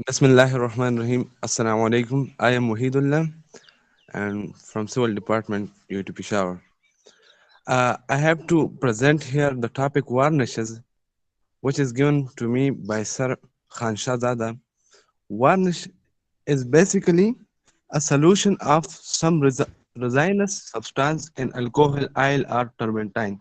Bismillahirrahmanirrahim. Assalamu alaikum. I am Wahidullah and from Civil Department, UT Peshawar. I have to present here the topic varnishes, which is given to me by Sir Khan Shahzada. Varnish is basically a solution of some resinous substance in alcohol, oil, or turpentine.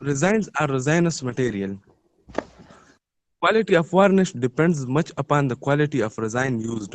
resins are resinous material. Quality of varnish depends much upon the quality of resin used.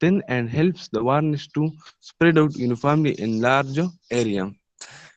thin and helps the varnish to spread out uniformly in large area।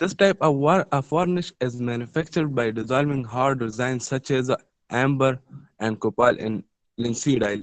This type of varnish is manufactured by dissolving hard resins such as amber and copal in linseed oil.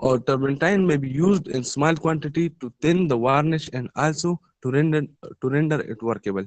Or turpentine may be used in small quantity to thin the varnish and also to render it workable.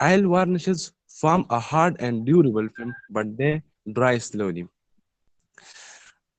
Oil varnishes form a hard and durable film, but they dry slowly.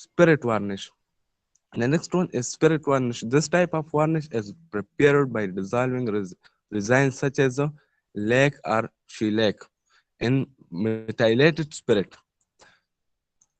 spirit varnish. The next one is spirit varnish. This type of varnish is prepared by dissolving resins such as lake or shellac in methylated spirit.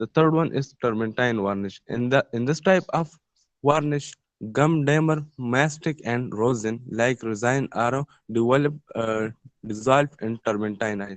The third one is turpentine varnish. In this type of varnish, gum, damer, mastic, and rosin like resin are dissolved in turpentine oil.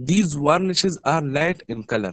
These varnishes are light in color.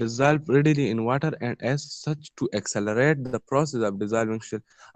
dissolve readily in water and as such to accelerate the process of dissolving shell.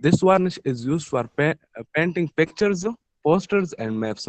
This varnish is used for painting pictures, posters and maps.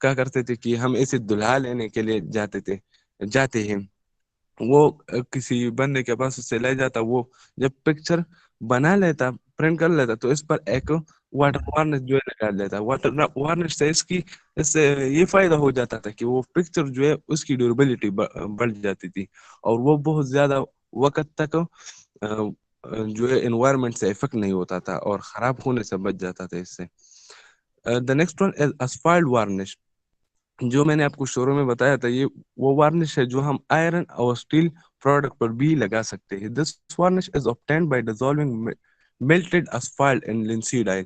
کیا کرتے تھے کہ ہم اسے دلہا لینے کے لیے جاتے ہیں، وہ کسی بندے کے پاس اسے لے جاتا، وہ جب پکچر بنا لیتا، پرنٹ کر لیتا، تو اس پر ایک واٹر وارنش جو ہے لگا لیتا. واٹر وارنش سے اس سے یہ فائدہ ہو جاتا تھا کہ وہ پکچر جو ہے اس کی ڈیوریبلٹی بڑھ جاتی تھی، اور وہ بہت زیادہ وقت تک جو ہے انوائرمنٹ سے افیکٹ نہیں ہوتا تھا اور خراب ہونے سے بچ جاتا تھا اس سے. دا next one is asphalt varnish. جو میں نے آپ کو شروع میں بتایا تھا، یہ وہ وارنش ہے جو ہم آئرن اور اسٹیل پروڈکٹ پر بھی لگا سکتے ہیں. This varnish is obtained by dissolving melted asphalt in linseed oil.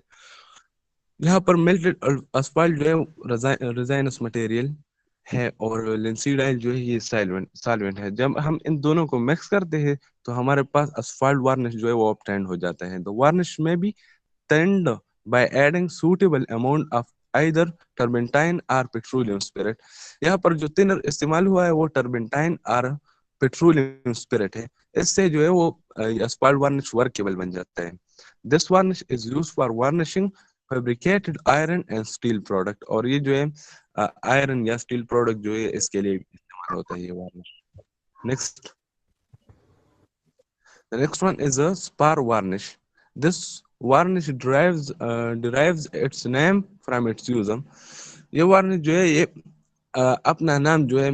یہاں پر melted asphalt جو ہے ریزائنس مٹیریل ہے، اور لنسیڈ آئل جو ہے یہ سالوینٹ ہے. جب ہم ان دونوں کو مکس کرتے ہیں تو ہمارے پاس اسفالٹ وارنش جو ہے وہ obtained ہو جاتا ہے. The varnish may be thinned by adding suitable amount of either turpentine or petroleum spirit. یہاں پر جو تhinner استعمال ہوا ہے وہ ٹربنٹائن اور پیٹرولیم اسپرٹ ہے. اس سے جو ہے وہ اسفالٹ وارنش ورکیبل بن جاتا ہے. This varnish is use for varnishing fabricated iron and steel product. اور یہ جو ہے آئرن یا اسٹیل پروڈکٹ جو ہے اس کے لیے استعمال ہوتا ہے یہ varnish. Next The next one is a spar varnish. This varnish derives its name from its user. یہ وارنش جو ہے یہ اپنا نام جو ہے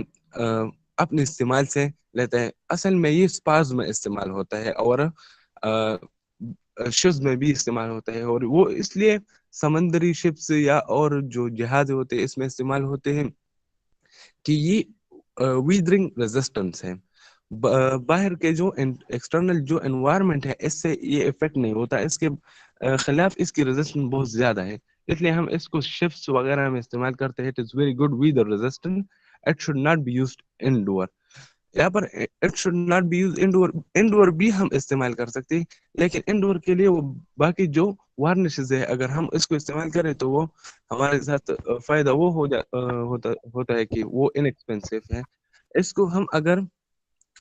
اپنے استعمال سے لیتا ہے. اصل میں یہ سپاز میں استعمال ہوتا ہے اور شپس میں بھی استعمال ہوتا ہے، اور وہ اس لیے سمندری شپس یا اور جو جہاز ہوتے ہیں اس میں استعمال ہوتے ہیں کہ یہ ویدرنگ ریزسٹنس ہے. باہر کے جو ایکسٹرنل جو انوائرمنٹ ہے اس سے یہ افیکٹ نہیں ہوتا، اس کے خلاف اس کی ریزسٹنس بہت زیادہ ہے، اس لیے ہم اس کو شپس وغیرہ میں استعمال کرتے ہیں. It is very good weather resistant. It should not be used indoor. یہاں پر it should not be use indoor بھی ہم استعمال کر سکتے ہیں، لیکن انڈور کے لیے وہ باقی جو وارنشز ہے اگر ہم اس کو استعمال کریں تو وہ ہمارے ساتھ فائدہ وہ ہوتا ہے کہ وہ انیکسپینسو ہے. اس کو ہم اگر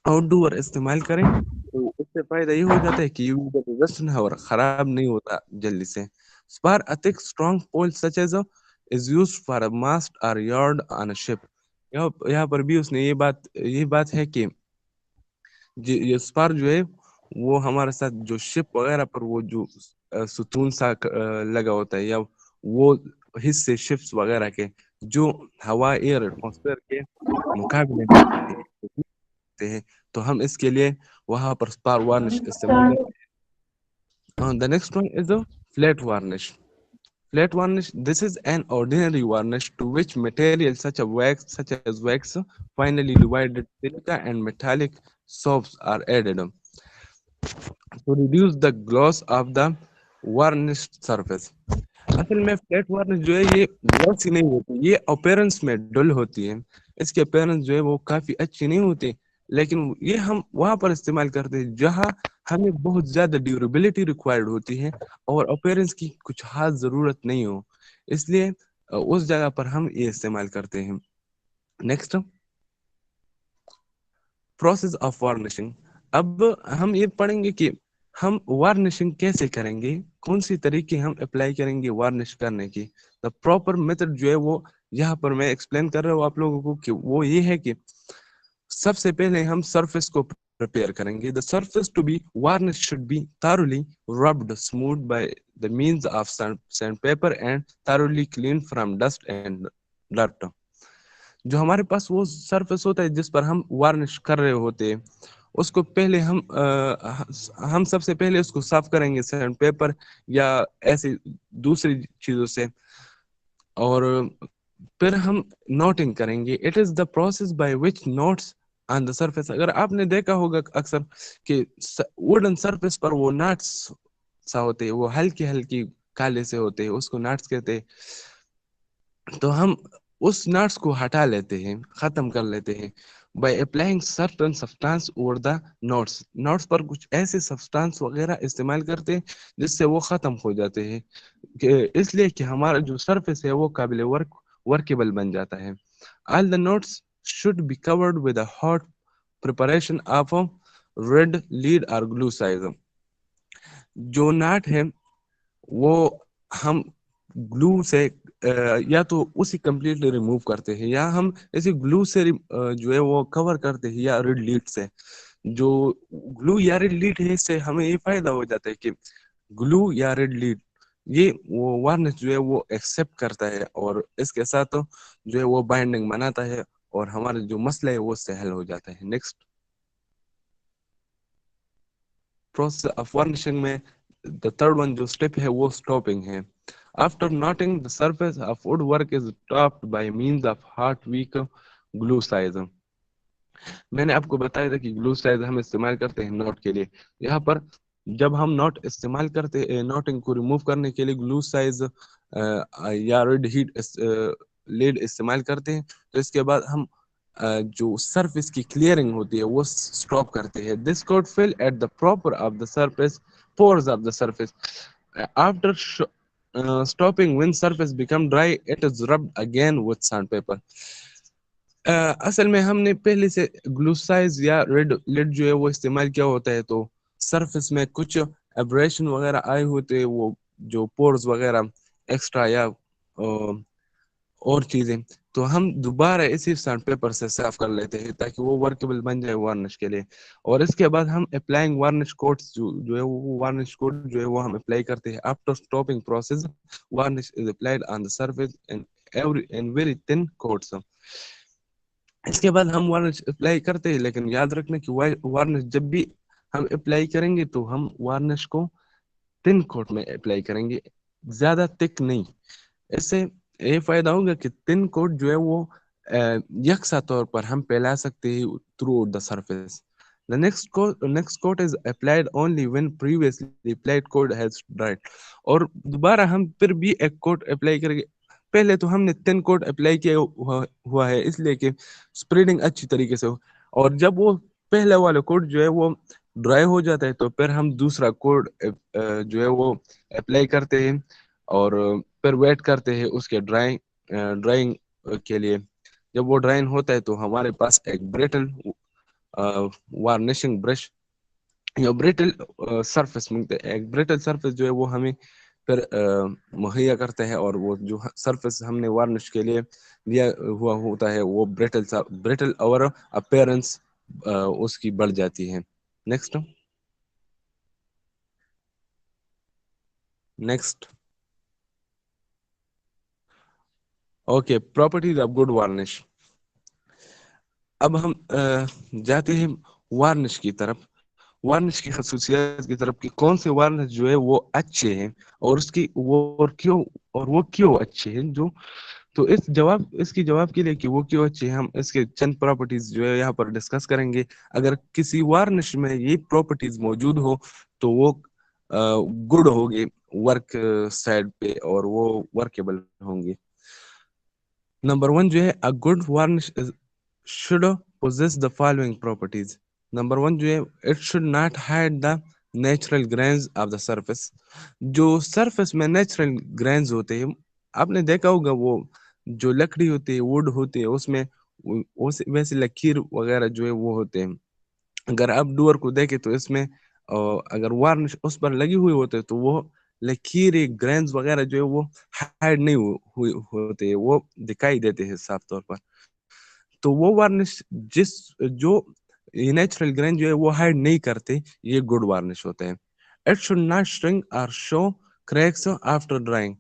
آؤٹ ڈور استعمال کریں تو اس سے فائدہ یہ ہو جاتا ہے کہ یو ریزسٹنٹ ہے اور خراب نہیں ہوتا جلدی سے. Spar a thick strong pole such as is used for a mast or yard on a ship. یہاں پر بھی اس نے یہ بات ہے کہ یہ اسپار جو ہے وہ ہمارے ساتھ جو شپ وغیرہ پر وہ جو ستون سا لگا ہوتا ہے یا وہ حصے شپس وغیرہ کے جو ہوا ایئر ایٹماسفیئر کے مقابلے میں ہیں تو ہم اس کے لیے وہاں پر اسپار وارنش استعمال کرتے ہیں. The next one is a flat varnish. Flat varnish, this is an ordinary varnish to which materials such as wax, finely divided silica and metallic soaps are added to reduce the gloss of the varnished surface. اصل میں flat varnish جو ہے یہ گلوسی نہیں ہوتی، یہ appearance میں ڈل ہوتی ہے. اس کے اپیرنس جو ہے وہ کافی اچھی نہیں ہوتی، لیکن یہ ہم وہاں پر استعمال کرتے ہیں جہاں ہمیں بہت زیادہ ڈیوریبلٹی ریکوائرڈ ہوتی ہے اور اپیرنس کی کچھ خاص ضرورت نہیں ہو، اس لیے اس جگہ پر ہم یہ استعمال کرتے ہیں. Next process of varnishing. اب ہم یہ پڑھیں گے کہ ہم وارنشنگ کیسے کریں گے، کون سی طریقے ہم اپلائی کریں گے وارنش کرنے کی. دا پراپر میتھڈ جو ہے وہ یہاں پر میں ایکسپلین کر رہا ہوں آپ لوگوں کو کہ وہ یہ ہے کہ سب سے پہلے ہم سرفیس کو پریپیئر کریں گے. The surface to be varnish should be thoroughly rubbed smooth by the means of sandpaper and thoroughly cleaned from dust and dirt. جو ہمارے پاس وہ سرفیس ہوتا ہے جس پر ہم وارنش کر رہے ہوتے ہیں اس کو پہلے ہم سب سے پہلے اس کو صاف کریں گے سینڈ پیپر یا ایسی دوسری چیزوں سے، اور پھر ہم نوٹنگ کریں گے. It is the process by which knots on the surface. اگر آپ نے دیکھا ہوگا اکثر کہ ووڈن سرفیس پر وہ ناٹس سا ہوتے ہیں، وہ ہلکی کالے سے ہوتے ہیں، اس کو ناٹس کہتے ہیں. تو ہم اس ناٹس کو ہٹا لیتے ہیں، ختم کر لیتے ہیں by applying certain substance over the knots پر کچھ ایسے سبسٹانس وغیرہ استعمال کرتے ہیں جس سے وہ ختم ہو جاتے ہیں، اس لیے کہ ہمارا جو سرفیس ہے وہ قابل ورکیبل بن جاتا ہے. آل دا notice should be covered with a hot preparation of a red lead or glue size. جو ناٹ ہے وہ ہم گلو سے یا تو اسی کمپلیٹلی ریموو کرتے ہیں یا ہم اسی گلو سے جو ہے وہ کور کرتے ہیں یا ریڈ لیڈ سے. جو گلو یا ریڈ لیڈ ہے اس سے ہمیں یہ فائدہ ہو جاتا ہے کہ گلو یا ریڈ لیڈ یہ وہ وارنش جو ہے وہ ایکسپٹ کرتا ہے اور اس کے ساتھ جو ہے وہ بائنڈنگ بناتا ہے اور ہمارا جو مسئلہ ہے وہ اس سے حل ہو جاتا ہے. نیکسٹ پروسیس آف وارنشنگ میں the third one جو اسٹیپ ہے وہ اسٹاپنگ ہے. After knotting the surface of woodwork is topped by means of hot weak glue size. میں نے آپ کو بتایا تھا کہ گلو سائز ہم استعمال کرتے ہیں نوٹ کے لیے. یہاں پر جب ہم نوٹ استعمال کرتے نوٹنگ کو ریموو کرنے کے لیے گلو سائز یا ریڈ ہیٹ لیڈ استعمال کرتے ہیں تو اس کے بعد ہم جو سرفیس کی کلیئرنگ ہوتی ہے وہ اسٹاپ کرتے ہیں. This coat fill at the proper of the surface pores of the surface. After stopping when surface become dry it is rubbed again with sandpaper. اصل میں ہم نے پہلے سے گلوسائز یا ریڈ لیڈ جو ہے وہ استعمال کیا ہوتا ہے تو سرفیس میں کچھ ایبریشن وغیرہ آئے ہوتے وہ جو پورز وغیرہ ایکسٹرا یا اور چیزیں تو ہم دوبارہ اسی سینڈ پیپر سے صاف کر لیتے ہیں تاکہ وہ ورکیبل بن جائے وارنش کے لیے. اور اس کے بعد ہم اپلائنگ وارنش کوٹس جو ہے وہ وارنش کوٹ جو ہے وہ ہم اپلائی کرتے ہیں. After stopping process varnish is applied on the surface in very thin coats. اس کے بعد ہم وارنش اپلائی کرتے ہیں لیکن یاد رکھنا کہ وارنش جب بھی ہم اپلائی کریں گے تو ہم وارنش کو تhin کوٹ میں اپلائی کریں گے زیادہ تک نہیں. اس سے یہ فائدہ ہوگا کہ تhin کوٹ جو ہے وہ یکساں طور پر ہم پھیلا سکتے ہیں through out the surface. The next coat is applied only when previously applied coat has dried. اور دوبارہ ہم پھر بھی ایک کوٹ اپلائی کریں گے. پہلے تو ہم نے تhin کوٹ اپلائی کیا ہوا ہے اس لیے کہ اسپریڈنگ اچھی طریقے سے ہو اور جب وہ پہلے والا کوٹ جو ہے وہ ڈرائی ہو جاتا ہے تو پھر ہم دوسرا کوٹ جو ہے وہ اپلائی کرتے ہیں اور پھر ویٹ کرتے ہیں اس کے ڈرائنگ کے لیے. جب وہ ڈرائنگ ہوتا ہے تو ہمارے پاس ایک بریٹل وارنشنگ برش یا بریٹل سرفیس ملتے ہیں. ایک بریٹل سرفیس جو ہے وہ ہمیں پھر مہیا کرتا ہے اور وہ جو سرفیس ہم نے وارنش کے لیے لیا ہوا ہوتا ہے وہ بریٹل اور اپیرنس اس کی بڑھ جاتی ہے. Next okay properties of good varnish. اب ہم جاتے ہیں وارنش کی طرف. وارنش کی خصوصیات کی طرف کہ کون سے وارنش جو ہے وہ اچھے ہیں اور اس کی وہ کیوں اچھے ہیں. جو تو اس کی جواب کے لیے کہ وہ کیوں اچھے ہیں ہم اس کے چند پراپرٹیز جو ہے یہاں پر ڈسکس کریں گے. اگر کسی وارنش میں یہ پراپرٹیز موجود ہو تو وہ گڈ ہوگی ورک سائڈ پہ اور وہ ورکیبل ہوں گے. نمبر 1 جو ہے a good varnish should possess the following properties. Number 1 جو ہے it should not hide the natural grains of the surface. جو سرفیس میں نیچرل گرینز ہوتے ہیں آپ نے دیکھا ہوگا وہ جو لکڑی ہوتی ہے ووڈ ہوتی ہے اس میں ویسے لکیر وغیرہ جو ہے وہ ہوتے ہیں. اگر آپ ڈور کو دیکھیں تو اس میں اگر وارنش اس پر لگی ہوئی ہوتے تو وہ لکیر گرینز وغیرہ جو ہے وہ ہائڈ نہیں ہوتے وہ دکھائی دیتے ہیں صاف طور پر. تو وہ وارنش جو نیچرل گرین جو ہے وہ ہائڈ نہیں کرتے یہ گڈ وارنش ہوتے ہیں. It should not shrink or show cracks after drying.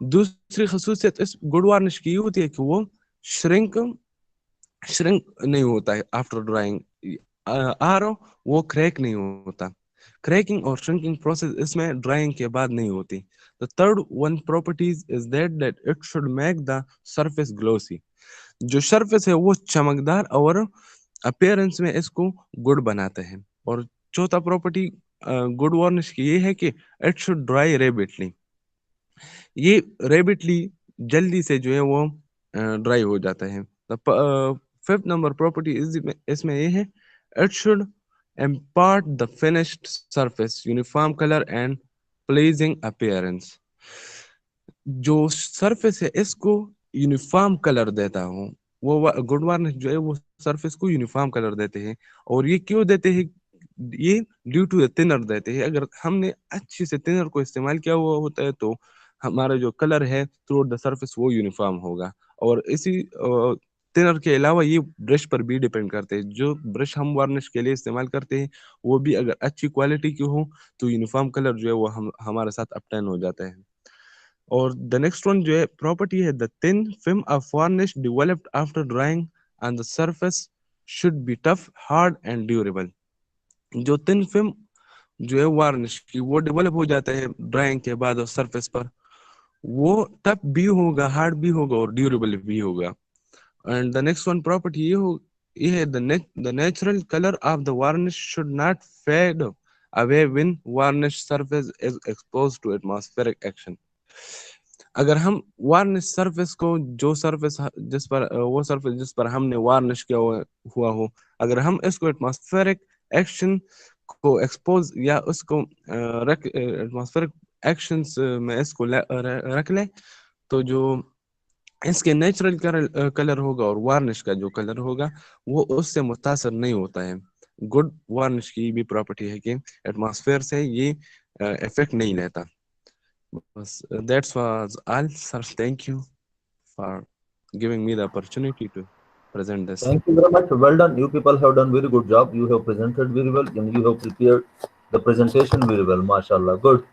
دوسری خصوصیت اس گڈ وارنش کی یہ ہوتی ہے کہ وہ شرنک نہیں ہوتا ہے آفٹر ڈرائنگ وہ کریک نہیں ہوتا. کریکنگ اور شرنکنگ پروسیس اس میں ڈرائنگ کے بعد نہیں ہوتی. The third one properties is that it should make the surface glossy. جو سرفیس ہے وہ چمکدار اور اپیرنس میں اس کو گڈ بناتے ہیں. اور چوتھا پراپرٹی گڈ وارنش کی یہ ہے کہ اٹ شوڈ ڈرائی ریبٹلی. یہ ریبٹلی جلدی سے جو ہے وہ ڈرائی ہو جاتا ہے. ففتھ نمبر پراپرٹی اس میں یہ ہے it should impart the finished surface uniform color and pleasing appearance. جو سرفیس ہے اس کو یونیفارم کلر دیتا ہوں وہ گڈ وارنش جو ہے وہ سرفیس کو یونیفارم کلر دیتے ہیں. اور یہ کیوں دیتے ہیں یہ ڈیو ٹو تھنر دیتے ہیں. اگر ہم نے اچھے سے تھنر کو استعمال کیا ہوا ہوتا ہے تو ہمارا جو کلر ہے تھرو دا سرفیس وہ یونیفارم ہوگا. اور اسی تھنر کے علاوہ یہ برش پر بھی ڈیپینڈ کرتے ہیں. جو برش ہم وارنش کے لیے استعمال کرتے ہیں وہ بھی اگر اچھی کوالٹی کی ہو تو یونیفارم کلر جو ہے وہ ہمارے ساتھ اپٹین ہو جاتا ہے. اور دا نیکسٹ ون جو ہے پراپرٹی ہے دا تhin film of varnish developed after drying on the surface should be tough, hard and durable. جو thin film جو ہے وارنش کی وہ ڈیولپ ہو جاتا ہے ڈرائنگ کے بعد اور سرفیس پر وہ ٹف بھی ہوگا ہارڈ بھی ہوگا اور ڈیوریبل بھی ہوگا. And the next one property یہ ہے the natural colour of the varnish should not fade away when varnish surface is exposed to atmospheric action. اگر ہم وارنش سرفیس کو جو سرفیس جس پر ہم نے وارنش کیا ہوا ہو اگر ہم اس کو ایٹماسفیرک ایکشن کو ایکسپوز یا اس کو ایٹماسفیرک ایکشنز میں اس کو رکھ لیں تو جو اس کے نیچرل کلر ہوگا اور وارنش کا جو کلر ہوگا وہ اس سے متاثر نہیں ہوتا ہے. گڈ وارنش کی بھی پراپرٹی ہے کہ ایٹماسفیئر سے یہ افیکٹ نہیں لیتا. بس that's was all sir. Thank you for giving me the opportunity to present this. Thank you very much. Well done. You people have done very good job. You have presented very well and you have prepared the presentation very well. MashaAllah. Good.